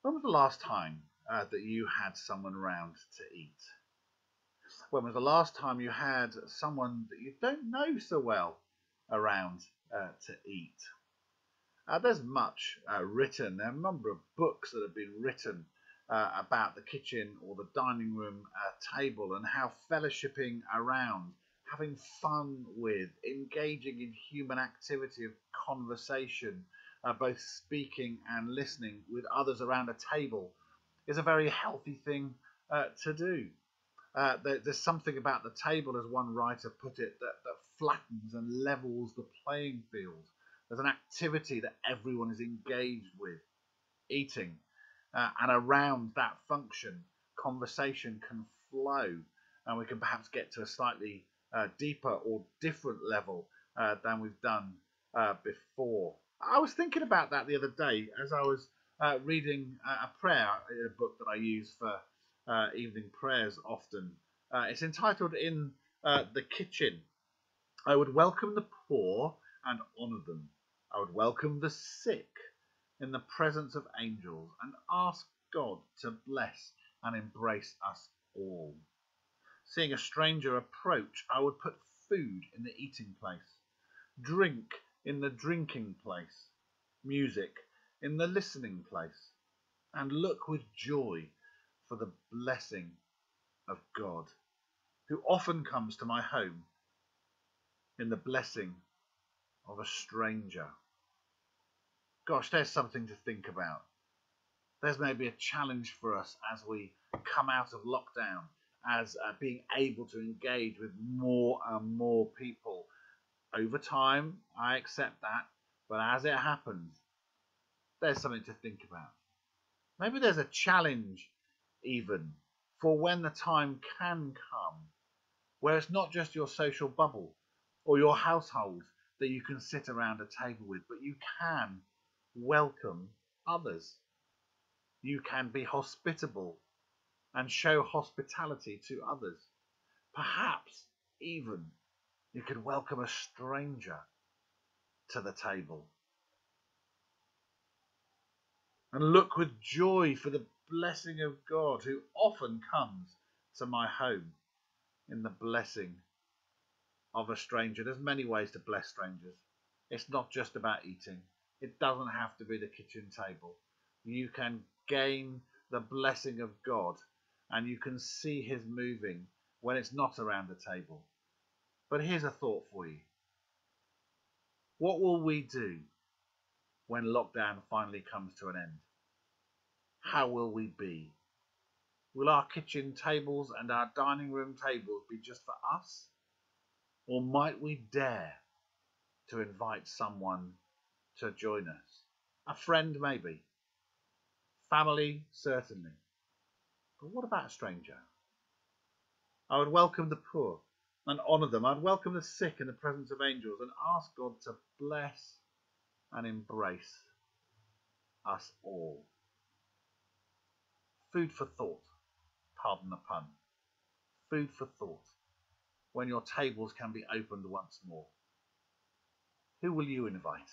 When was the last time that you had someone around to eat? When was the last time you had someone that you don't know so well around to eat? There's much written. There are a number of books that have been written about the kitchen or the dining room table and how fellowshipping around, having fun with, engaging in human activity of conversation, both speaking and listening with others around a table, is a very healthy thing to do. There's something about the table, as one writer put it, that flattens and levels the playing field. There's an activity that everyone is engaged with, eating, and around that function, conversation can flow, and we can perhaps get to a slightly deeper or different level than we've done before. I was thinking about that the other day as I was reading a prayer, a book that I use for evening prayers often. It's entitled In the Kitchen. I would welcome the poor and honour them. I would welcome the sick in the presence of angels and ask God to bless and embrace us all. Seeing a stranger approach, I would put food in the eating place, drink in the drinking place, music in the listening place, and look with joy for the blessing of God, who often comes to my home in the blessing of a stranger. Gosh, there's something to think about. There's maybe a challenge for us as we come out of lockdown, as being able to engage with more and more people. Over time, I accept that, but as it happens, there's something to think about. Maybe there's a challenge even for when the time can come, where it's not just your social bubble or your household that you can sit around a table with, but you can welcome others. You can be hospitable and show hospitality to others. Perhaps even you could welcome a stranger to the table. And look with joy for the blessing of God, who often comes to my home in the blessing of a stranger. There's many ways to bless strangers. It's not just about eating. It doesn't have to be the kitchen table. You can gain the blessing of God and you can see his moving when it's not around the table. But here's a thought for you. What will we do when lockdown finally comes to an end? How will we be? Will our kitchen tables and our dining room tables be just for us? Or might we dare to invite someone to join us? A friend maybe. Family certainly. But what about a stranger? I would welcome the poor and honour them. I'd welcome the sick in the presence of angels and ask God to bless and embrace us all. Food for thought, pardon the pun. Food for thought, when your tables can be opened once more. Who will you invite?